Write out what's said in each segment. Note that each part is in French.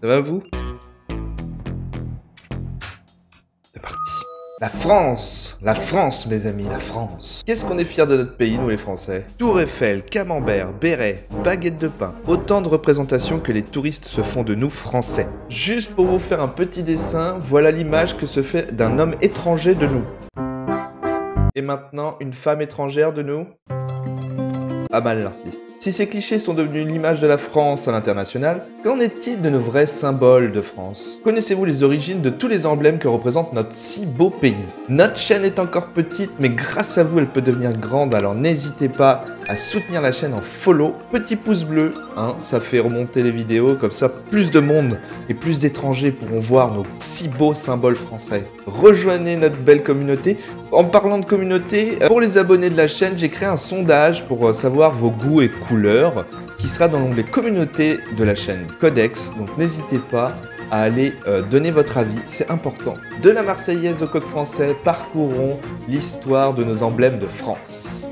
Ça va vous? C'est parti. La France mes amis, la France. Qu'est-ce qu'on est fiers de notre pays, nous les Français? Tour Eiffel, camembert, béret, baguette de pain. Autant de représentations que les touristes se font de nous Français. Juste pour vous faire un petit dessin, voilà l'image que se fait d'un homme étranger de nous. Et maintenant, une femme étrangère de nous? Pas mal l'artiste. Si ces clichés sont devenus l'image de la France à l'international, qu'en est-il de nos vrais symboles de France? Connaissez-vous les origines de tous les emblèmes que représente notre si beau pays? Notre chaîne est encore petite, mais grâce à vous, elle peut devenir grande, alors n'hésitez pas à soutenir la chaîne en follow. Petit pouce bleu, hein, ça fait remonter les vidéos, comme ça plus de monde et plus d'étrangers pourront voir nos si beaux symboles français. Rejoignez notre belle communauté. En parlant de communauté, pour les abonnés de la chaîne, j'ai créé un sondage pour savoir vos goûts et couleurs qui sera dans l'onglet communauté de la chaîne Codex, donc n'hésitez pas à aller donner votre avis, c'est important. De la Marseillaise au coq français, parcourons l'histoire de nos emblèmes de France.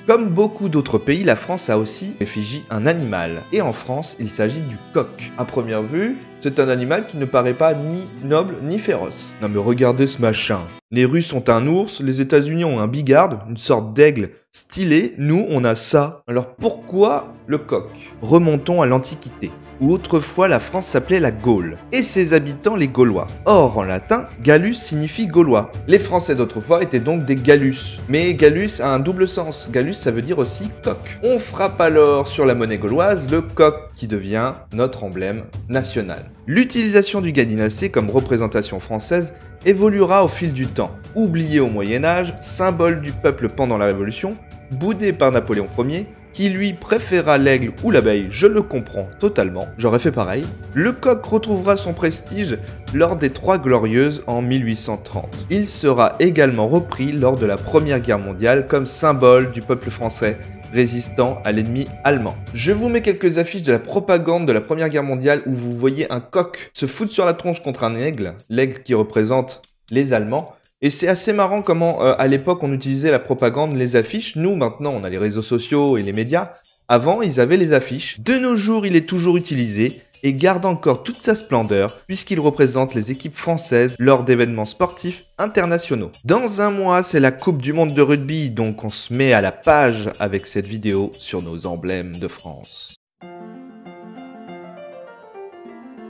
Comme beaucoup d'autres pays, la France a aussi effigie un animal. Et en France, il s'agit du coq. À première vue, c'est un animal qui ne paraît pas ni noble ni féroce. Non mais regardez ce machin. Les Russes ont un ours, les États-Unis ont un bigarde, une sorte d'aigle stylé. Nous, on a ça. Alors pourquoi le coq? Remontons à l'Antiquité, où autrefois la France s'appelait la Gaule, et ses habitants les Gaulois. Or, en latin, Gallus signifie Gaulois. Les Français d'autrefois étaient donc des Gallus. Mais Gallus a un double sens. Gallus, ça veut dire aussi coq. On frappe alors sur la monnaie gauloise le coq, qui devient notre emblème national. L'utilisation du gallinacé comme représentation française évoluera au fil du temps. Oublié au Moyen-Âge, symbole du peuple pendant la Révolution, boudé par Napoléon Ier, qui lui préféra l'aigle ou l'abeille, je le comprends totalement, j'aurais fait pareil. Le coq retrouvera son prestige lors des Trois Glorieuses en 1830. Il sera également repris lors de la Première Guerre mondiale comme symbole du peuple français résistant à l'ennemi allemand. Je vous mets quelques affiches de la propagande de la Première Guerre mondiale où vous voyez un coq se foutre sur la tronche contre un aigle, l'aigle qui représente les Allemands. Et c'est assez marrant comment, à l'époque, on utilisait la propagande, les affiches. Nous, maintenant, on a les réseaux sociaux et les médias. Avant, ils avaient les affiches. De nos jours, il est toujours utilisé et garde encore toute sa splendeur puisqu'il représente les équipes françaises lors d'événements sportifs internationaux. Dans un mois, c'est la Coupe du Monde de rugby, donc on se met à la page avec cette vidéo sur nos emblèmes de France.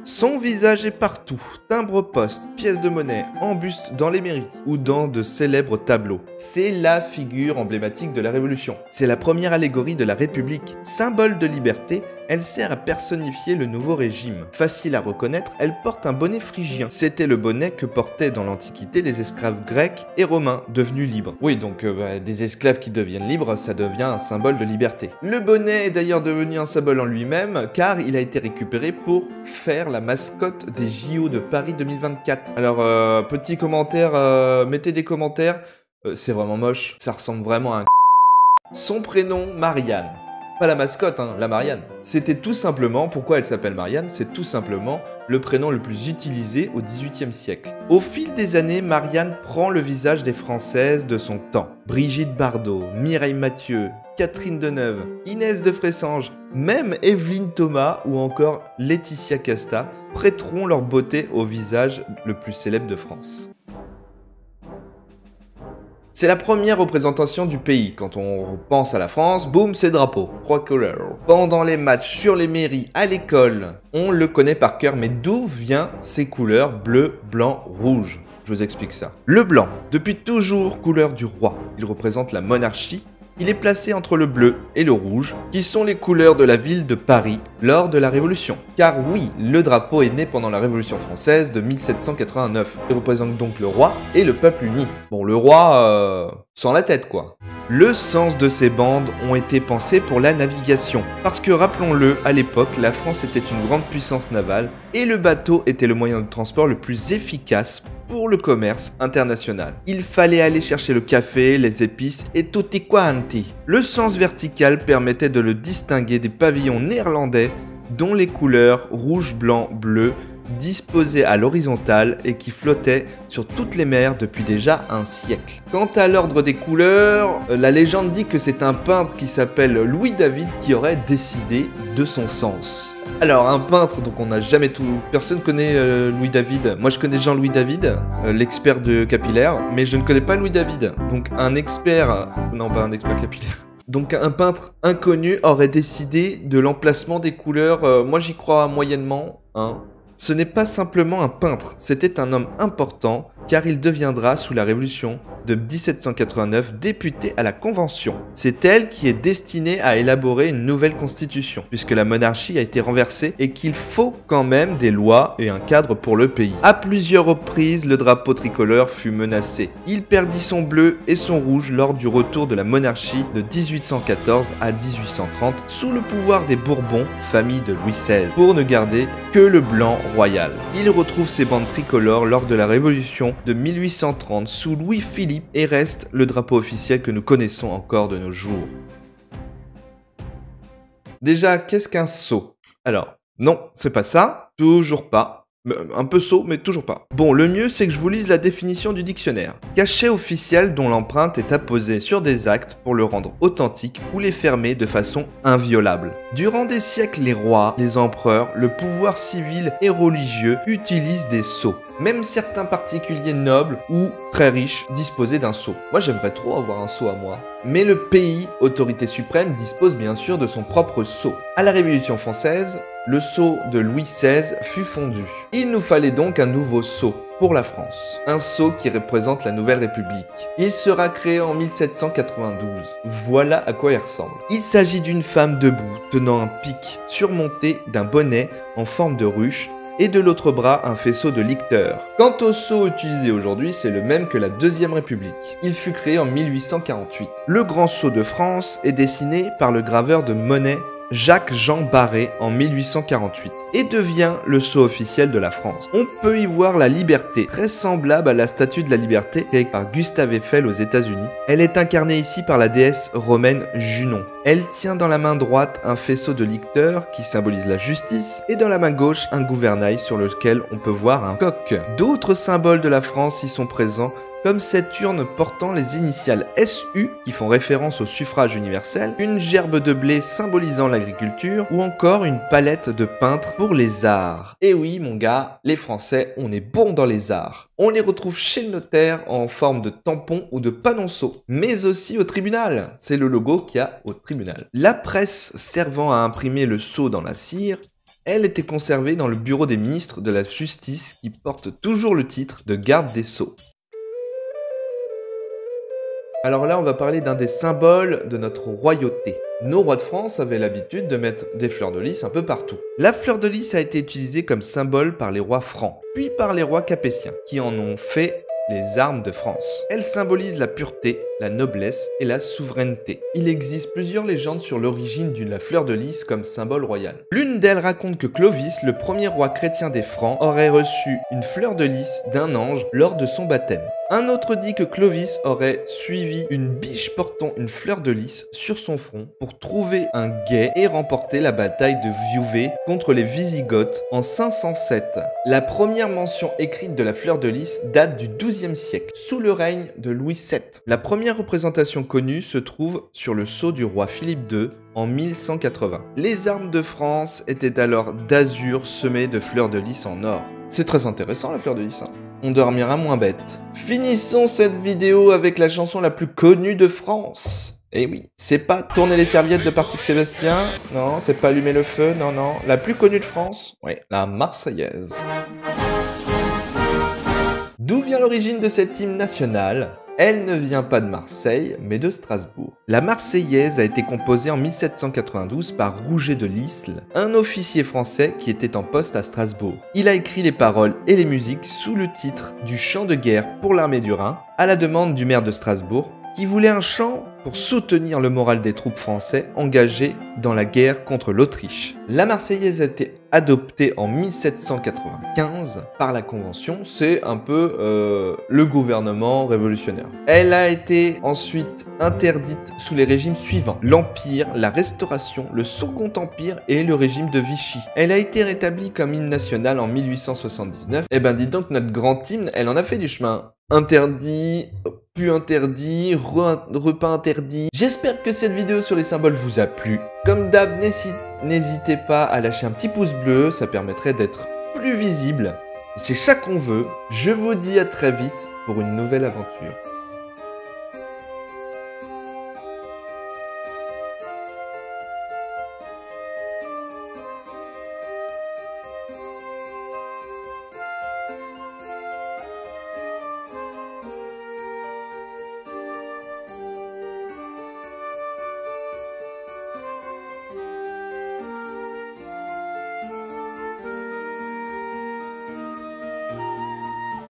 Son visage est partout, timbre-poste, pièces de monnaie, en buste dans les mairies ou dans de célèbres tableaux. C'est la figure emblématique de la Révolution. C'est la première allégorie de la République. Symbole de liberté, elle sert à personnifier le nouveau régime. Facile à reconnaître, elle porte un bonnet phrygien. C'était le bonnet que portaient dans l'Antiquité les esclaves grecs et romains devenus libres. Oui, donc des esclaves qui deviennent libres, ça devient un symbole de liberté. Le bonnet est d'ailleurs devenu un symbole en lui-même car il a été récupéré pour faire la mascotte des JO de Paris 2024. Alors, petit commentaire, mettez des commentaires, c'est vraiment moche, ça ressemble vraiment à un Son prénom, Marianne. Pas la mascotte, hein, la Marianne. C'était tout simplement, pourquoi elle s'appelle Marianne, c'est tout simplement le prénom le plus utilisé au XVIIIe siècle. Au fil des années, Marianne prend le visage des Françaises de son temps. Brigitte Bardot, Mireille Mathieu, Catherine Deneuve, Inès de Fressanges, même Evelyne Thomas ou encore Laetitia Casta prêteront leur beauté au visage le plus célèbre de France. C'est la première représentation du pays. Quand on pense à la France, boum, c'est drapeau. 3 couleurs. Pendant les matchs, sur les mairies, à l'école, on le connaît par cœur, mais d'où viennent ces couleurs bleu, blanc, rouge? Je vous explique ça. Le blanc, depuis toujours couleur du roi. Il représente la monarchie. Il est placé entre le bleu et le rouge, qui sont les couleurs de la ville de Paris lors de la Révolution. Car oui, le drapeau est né pendant la Révolution française de 1789. Il représente donc le roi et le peuple uni. Bon, le roi, sans la tête quoi. Le sens de ces bandes ont été pensées pour la navigation. Parce que rappelons-le, à l'époque, la France était une grande puissance navale et le bateau était le moyen de transport le plus efficace pour le commerce international. Il fallait aller chercher le café, les épices et tutti quanti. Le sens vertical permettait de le distinguer des pavillons néerlandais dont les couleurs rouge, blanc, bleu disposé à l'horizontale et qui flottait sur toutes les mers depuis déjà un siècle. Quant à l'ordre des couleurs, la légende dit que c'est un peintre qui s'appelle Louis David qui aurait décidé de son sens. Alors un peintre, donc on n'a jamais tout... Personne connaît Louis David. Moi je connais Jean-Louis David, l'expert de capillaire, mais je ne connais pas Louis David. Donc un expert... Non, pas un expert capillaire. Donc un peintre inconnu aurait décidé de l'emplacement des couleurs. Moi j'y crois moyennement, hein. Ce n'est pas simplement un peintre, c'était un homme important car il deviendra sous la Révolution de 1789 député à la Convention. C'est elle qui est destinée à élaborer une nouvelle constitution puisque la monarchie a été renversée et qu'il faut quand même des lois et un cadre pour le pays. À plusieurs reprises, le drapeau tricolore fut menacé. Il perdit son bleu et son rouge lors du retour de la monarchie de 1814 à 1830 sous le pouvoir des Bourbons, famille de Louis XVI, pour ne garder que le blanc royal. Il retrouve ses bandes tricolores lors de la Révolution de 1830 sous Louis-Philippe et reste le drapeau officiel que nous connaissons encore de nos jours. Déjà, qu'est-ce qu'un sceau? Alors, non, c'est pas ça, toujours pas. Un peu sot, mais toujours pas. Bon, le mieux, c'est que je vous lise la définition du dictionnaire. Cachet officiel dont l'empreinte est apposée sur des actes pour le rendre authentique ou les fermer de façon inviolable. Durant des siècles, les rois, les empereurs, le pouvoir civil et religieux utilisent des sceaux. Même certains particuliers nobles ou très riches disposaient d'un sceau. Moi, j'aimerais trop avoir un sceau à moi. Mais le pays, autorité suprême, dispose bien sûr de son propre sceau. À la Révolution française, le sceau de Louis XVI fut fondu. Il nous fallait donc un nouveau sceau pour la France. Un sceau qui représente la Nouvelle République. Il sera créé en 1792. Voilà à quoi il ressemble. Il s'agit d'une femme debout, tenant un pic surmonté d'un bonnet en forme de ruche et de l'autre bras un faisceau de licteurs. Quant au sceau utilisé aujourd'hui, c'est le même que la Deuxième République. Il fut créé en 1848. Le Grand Sceau de France est dessiné par le graveur de monnaie Jacques-Jean Barré en 1848 et devient le sceau officiel de la France. On peut y voir la liberté, très semblable à la statue de la liberté créée par Gustave Eiffel aux États-Unis. Elle est incarnée ici par la déesse romaine Junon. Elle tient dans la main droite un faisceau de licteurs qui symbolise la justice et dans la main gauche un gouvernail sur lequel on peut voir un coq. D'autres symboles de la France y sont présents, comme cette urne portant les initiales SU qui font référence au suffrage universel, une gerbe de blé symbolisant l'agriculture ou encore une palette de peintre pour les arts. Et oui mon gars, les Français, on est bons dans les arts. On les retrouve chez le notaire en forme de tampon ou de panonceau, mais aussi au tribunal. C'est le logo qu'il y a au tribunal. La presse servant à imprimer le sceau dans la cire, elle était conservée dans le bureau des ministres de la Justice qui porte toujours le titre de garde des sceaux. Alors là, on va parler d'un des symboles de notre royauté. Nos rois de France avaient l'habitude de mettre des fleurs de lys un peu partout. La fleur de lys a été utilisée comme symbole par les rois francs, puis par les rois capétiens, qui en ont fait les armes de France. Elle symbolise la pureté, la noblesse et la souveraineté. Il existe plusieurs légendes sur l'origine de la fleur de lys comme symbole royal. L'une d'elles raconte que Clovis, le premier roi chrétien des Francs, aurait reçu une fleur de lys d'un ange lors de son baptême. Un autre dit que Clovis aurait suivi une biche portant une fleur de lys sur son front pour trouver un guet et remporter la bataille de Vieuvey contre les Wisigoths en 507. La première mention écrite de la fleur de lys date du XIIe siècle, sous le règne de Louis VII. La première représentation connue se trouve sur le sceau du roi Philippe II en 1180. Les armes de France étaient alors d'azur semé de fleurs de lys en or. C'est très intéressant la fleur de lys, hein. On dormira moins bête. Finissons cette vidéo avec la chanson la plus connue de France. Et oui, c'est pas Tourner les serviettes de Patrick Sébastien, non, c'est pas Allumer le feu, non, non. La plus connue de France, oui, la Marseillaise. D'où vient l'origine de cet hymne national ? Elle ne vient pas de Marseille, mais de Strasbourg. La Marseillaise a été composée en 1792 par Rouget de Lisle, un officier français qui était en poste à Strasbourg. Il a écrit les paroles et les musiques sous le titre du chant de guerre pour l'armée du Rhin, à la demande du maire de Strasbourg, qui voulait un chant pour soutenir le moral des troupes françaises engagées dans la guerre contre l'Autriche. La Marseillaise a été adoptée en 1795 par la Convention. C'est un peu le gouvernement révolutionnaire. Elle a été ensuite interdite sous les régimes suivants: l'Empire, la Restauration, le Second Empire et le régime de Vichy. Elle a été rétablie comme hymne national en 1879. Eh ben dis donc, notre grand hymne, elle en a fait du chemin. Interdit, plus interdit, repas interdit. J'espère que cette vidéo sur les symboles vous a plu. Comme d'hab, n'hésitez pas à lâcher un petit pouce bleu, ça permettrait d'être plus visible. C'est ça qu'on veut. Je vous dis à très vite pour une nouvelle aventure.